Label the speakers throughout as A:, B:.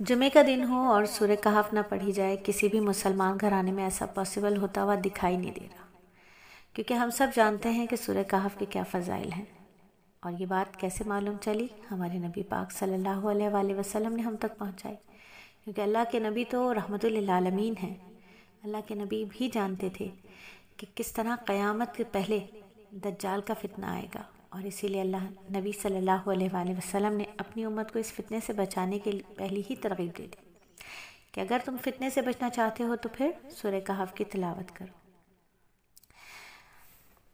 A: जुमे का दिन हो और सूरह कहफ ना पढ़ी जाए, किसी भी मुसलमान घराने में ऐसा पॉसिबल होता हुआ दिखाई नहीं दे रहा, क्योंकि हम सब जानते हैं कि सूरह कहफ के क्या फ़ज़ाइल हैं। और ये बात कैसे मालूम चली? हमारे नबी पाक सल्लल्लाहु अलैहि वसल्लम ने हम तक पहुंचाई, क्योंकि अल्लाह के नबी तो रहमतुल लिल आलमीन हैं। अल्लाह के नबी भी जानते थे कि किस तरह क़यामत के पहले दज्जाल का फितना आएगा, और इसीलिए अल्लाह नबी सल्लल्लाहु अलैहि वसल्लम ने अपनी उम्मत को इस फितने से बचाने के लिए पहले ही तरगीब दे दी कि अगर तुम फितने से बचना चाहते हो तो फिर सूरह कहफ की तिलावत करो।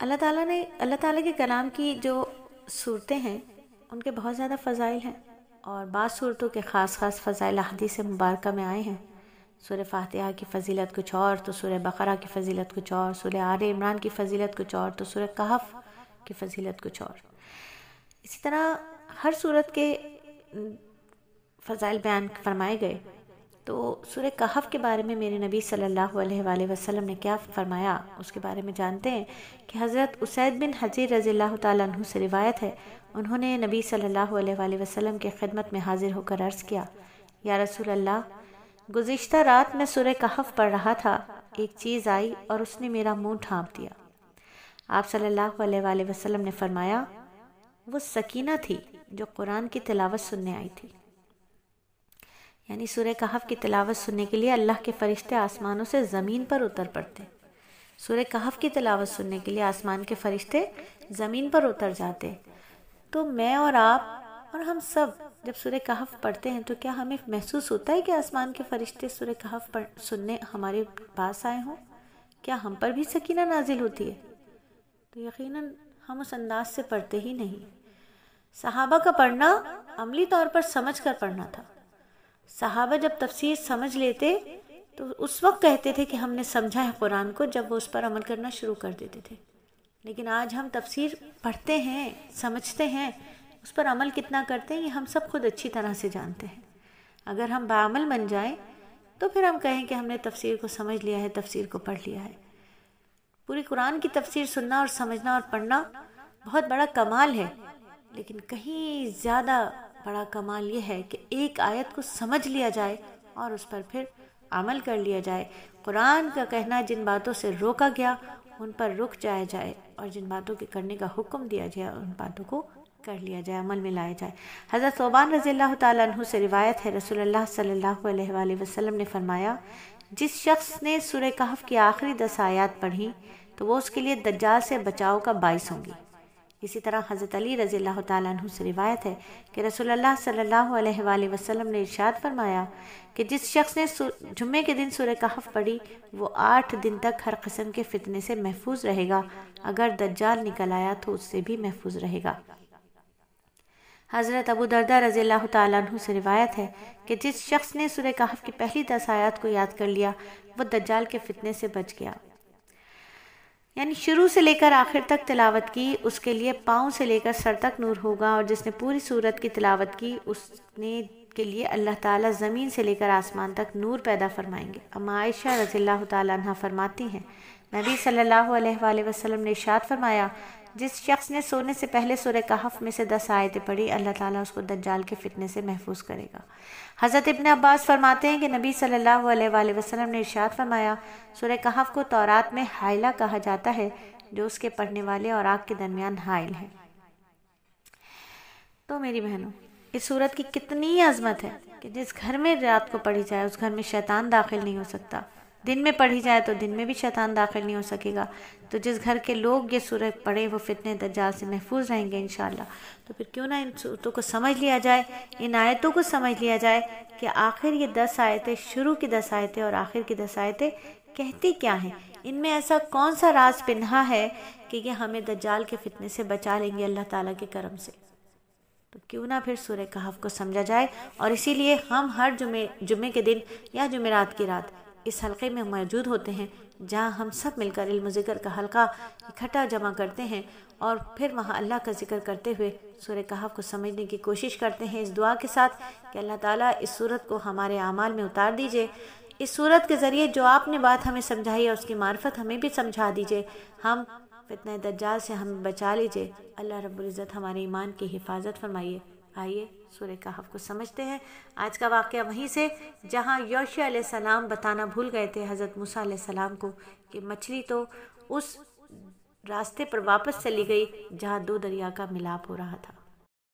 A: अल्लाह ताला के कलाम की जो सूरतें हैं उनके बहुत ज़्यादा फ़ज़ाइल हैं, और बाज़ सूरतों के ख़ास फ़ज़ाइल हदीस मुबारक में आए हैं। सूरह फातिहा की फ़जीलत कुछ और, तो सूरह बकरा की फ़जीलत कुछ और, सूरह आले इमरान की फ़जीलत कुछ और, तो सूरह कहफ की फ़जीलत कुछ और। इसी तरह हर सूरत के फ़ज़ाइल बयान फरमाए गए। तो सूरह कहफ के बारे में मेरे नबी सल्लल्लाहु अलैहि वसल्लम ने क्या फरमाया, उसके बारे में जानते हैं कि हज़रत उसैद बिन हज़ीर रज़ियल्लाहु ताला अन्हु से रिवायत है, उन्होंने नबी सल्लल्लाहु अलैहि वसल्लम के खिदमत में हाजिर होकर अर्ज़ किया, या रसूल अल्लाह, गुज़िश्ता रात में सूरह कहफ पढ़ रहा था, एक चीज़ आई और उसने मेरा मुंह ढाँप दिया। आप सल्लल्लाहु अलैहि वसल्लम ने फरमाया, वो सकीना थी जो कुरान की तिलावत सुनने आई थी। यानी सूरह कहफ की तिलावत सुनने के लिए अल्लाह के फरिश्ते आसमानों से ज़मीन पर उतर पड़ते। सूरह कहफ की तिलावत सुनने के लिए आसमान के फरिश्ते ज़मीन पर उतर जाते। तो मैं और आप और हम सब जब सूरह कहफ पढ़ते हैं तो क्या हमें महसूस होता है कि आसमान के फरिश्ते सूरह कहफ सुनने हमारे पास आए हों? क्या हम पर भी सकीना नाजिल होती है? तो यकीनन हम उस अंदाज से पढ़ते ही नहीं। सहाबा का पढ़ना अमली तौर पर समझ कर पढ़ना था। सहाबा जब तफसीर समझ लेते तो उस वक्त कहते थे कि हमने समझा है कुरान को, जब वो उस पर अमल करना शुरू कर देते थे। लेकिन आज हम तफसीर पढ़ते हैं, समझते हैं, उस पर अमल कितना करते हैं ये हम सब खुद अच्छी तरह से जानते हैं। अगर हम बाअमल बन जाएं तो फिर हम कहें कि हमने तफसीर को समझ लिया है, तफसीर को पढ़ लिया है। पूरी कुरान की तफसीर सुनना और समझना और पढ़ना बहुत बड़ा कमाल है, लेकिन कहीं ज़्यादा बड़ा कमाल ये है कि एक आयत को समझ लिया जाए और उस पर फिर अमल कर लिया जाए। कुरान का कहना जिन बातों से रोका गया उन पर रुक जाया जाए, और जिन बातों के करने का हुक्म दिया जाए उन बातों को कर लिया जाए, अमल में लाया जाए। हज़रत सौबान रज़ियल्लाहु ताला अन्हु से रिवायत है, रसूलुल्लाह सल्लल्लाहु अलैहि वसल्लम ने फरमाया, जिस शख्स ने सूरह कहफ की आखिरी 10 आयत पढ़ी तो वो उसके लिए दज्जाल से बचाव का बाइस होंगी। इसी तरह हज़रत अली रज़ियल्लाहु ताला अन्हु से रिवायत है कि रसूलुल्लाह सल्लल्लाहु अलैहि वसल्लम ने इरशाद फरमाया कि जिस शख्स ने जुम्मे के दिन सूरह कहफ पढ़ी वो 8 दिन तक हर किस्म के फितने से महफूज रहेगा, अगर दज्जाल निकल आया तो उससे भी महफूज रहेगा। हज़रत अबू दरदा रज़ियल्लाहु ताला अन्हु से रिवायत है कि जिस शख्स ने सूरह कहफ की पहली 10 आयत को याद कर लिया वो दज्जाल के फितने से बच गया। यानी शुरू से लेकर आखिर तक तिलावत की, उसके लिए पाँव से लेकर सर तक नूर होगा, और जिसने पूरी सूरत की तिलावत की उसने के लिए अल्लाह ताला ज़मीन से लेकर आसमान तक नूर पैदा फरमाएंगे। अम्मा आयशा रज़ियल्लाहु ताला अन्हा फरमाती हैं, नबी सल्लल्लाहु अलैहि वसल्लम ने इरशाद फरमाया, जिस शख्स ने सोने से पहले सूरह कहफ में से 10 आयतें पढ़ी अल्लाह ताला उसको दज्जाल के फितने से महफूज करेगा। हज़रत इब्न अब्बास फरमाते हैं कि नबी सल्लल्लाहु अलैहि वसल्लम ने इरशाद फरमाया, सूरह कहफ को तौरात में हाइला कहा जाता है, जो उसके पढ़ने वाले और आग के दरमियान हाइल है। तो मेरी बहनों, इस सूरत की कितनी अजमत है कि जिस घर में रात को पढ़ी जाए उस घर में शैतान दाखिल नहीं हो सकता। दिन में पढ़ी जाए तो दिन में भी शैतान दाखिल नहीं हो सकेगा। तो जिस घर के लोग ये सूरत पढ़े वो फितने दज्जाल से महफूज रहेंगे इंशाअल्लाह। तो फिर क्यों ना इन सूरतों को समझ लिया जाए, इन आयतों को समझ लिया जाए कि आखिर ये 10 आयतें, शुरू की 10 आयतें और आखिर की 10 आयतें कहती क्या हैं। इनमें ऐसा कौन सा राज पिन्हा है कि ये हमें दज्जाल के फितने से बचा लेंगे अल्लाह ताला के करम से। तो क्यों ना फिर सूरह कहफ को समझा जाए, और इसीलिए हम हर जुमे के दिन या जुमेरात की रात इस हल्के में मौजूद होते हैं, जहाँ हम सब मिलकर इल्म ज़िक्र का हल्का इकट्ठा जमा करते हैं और फिर वहाँ अल्लाह का जिक्र करते हुए सूरह कहफ को समझने की कोशिश करते हैं, इस दुआ के साथ कि अल्लाह ताला इस सूरत को हमारे आमाल में उतार दीजिए। इस सूरत के ज़रिए जो आपने बात हमें समझाई है उसकी मार्फत हमें भी समझा दीजिए। हम फितने दज्जाल से हमें बचा लीजिए। अल्लाह रब्बुल इज़्ज़त हमारे ईमान की हिफाजत फरमाइए। आइए سورہ کہف کو سمجھتے ہیں۔ آج کا واقعہ وہیں سے جہاں یوشع علیہ السلام بتانا بھول گئے تھے حضرت موسیٰ علیہ السلام کو کہ مچھلی تو اس راستے پر واپس چلی گئی جہاں دو دریا کا ملاپ ہو رہا تھا۔